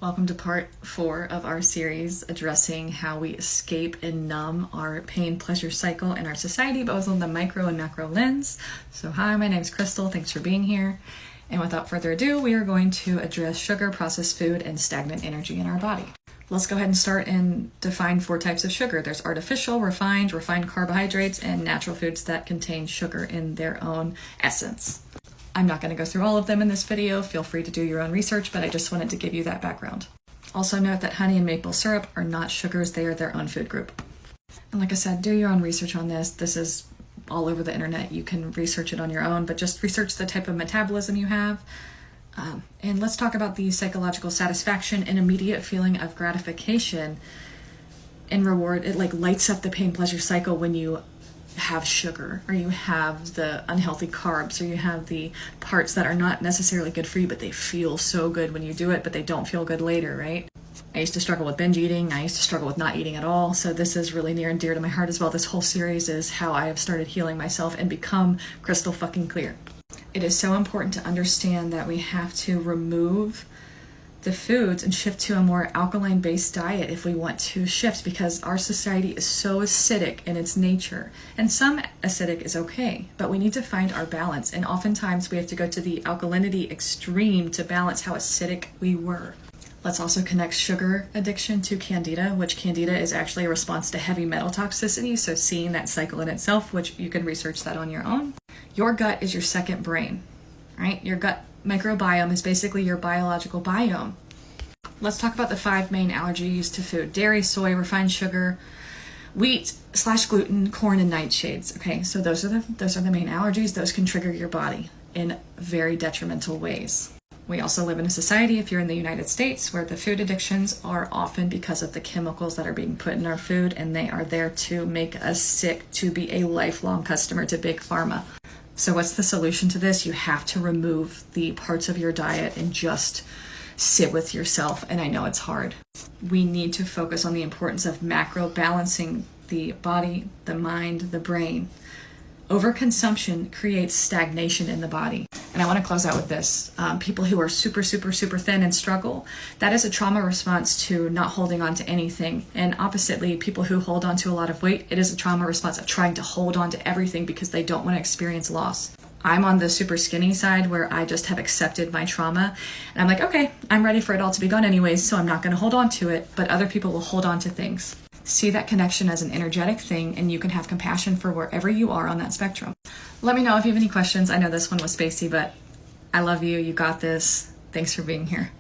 Welcome to part 4 of our series addressing how we escape and numb our pain-pleasure cycle in our society, both on the micro and macro lens. So hi, my name is Crystal. Thanks for being here. And without further ado, we are going to address sugar, processed food, and stagnant energy in our body. Let's go ahead and start and define 4 types of sugar. There's artificial, refined carbohydrates, and natural foods that contain sugar in their own essence. I'm not going to go through all of them in this video. Feel free to do your own research, but I just wanted to give you that background. Also note that honey and maple syrup are not sugars. They are their own food group. And like I said, do your own research on this. This is all over the internet. You can research it on your own, but just research the type of metabolism you have. And let's talk about the psychological satisfaction and immediate feeling of gratification and reward. It like lights up the pain-pleasure cycle when you have sugar, or you have the unhealthy carbs, or you have the parts that are not necessarily good for you, but they feel so good when you do it, but they don't feel good later, right? I used to struggle with binge eating. I used to struggle with not eating at all. So this is really near and dear to my heart as well. This whole series is how I have started healing myself and become crystal fucking clear. It is so important to understand that we have to remove the foods and shift to a more alkaline-based diet if we want to shift, because our society is so acidic in its nature. And some acidic is okay, but we need to find our balance. And oftentimes we have to go to the alkalinity extreme to balance how acidic we were. Let's also connect sugar addiction to candida, which candida is actually a response to heavy metal toxicity. So seeing that cycle in itself, which you can research that on your own. Your gut is your second brain, right? Your gut microbiome is basically your biological biome. Let's talk about the 5 main allergies to food: dairy, soy, refined sugar, wheat/gluten, corn, and nightshades. Okay, so those are the main allergies. Those can trigger your body in very detrimental ways. We also live in a society, if you're in the United States, where the food addictions are often because of the chemicals that are being put in our food, and they are there to make us sick, to be a lifelong customer to Big Pharma. So what's the solution to this? You have to remove the parts of your diet and just sit with yourself. And I know it's hard. We need to focus on the importance of macro balancing the body, the mind, the brain. Overconsumption creates stagnation in the body. And I want to close out with this. People who are super thin and struggle, that is a trauma response to not holding on to anything. And oppositely, people who hold on to a lot of weight, it is a trauma response of trying to hold on to everything because they don't want to experience loss. I'm on the super skinny side where I just have accepted my trauma. And I'm like, okay, I'm ready for it all to be gone anyways, so I'm not going to hold on to it. But other people will hold on to things. See that connection as an energetic thing, and you can have compassion for wherever you are on that spectrum. Let me know if you have any questions. I know this one was spacey, but I love you. You got this. Thanks for being here.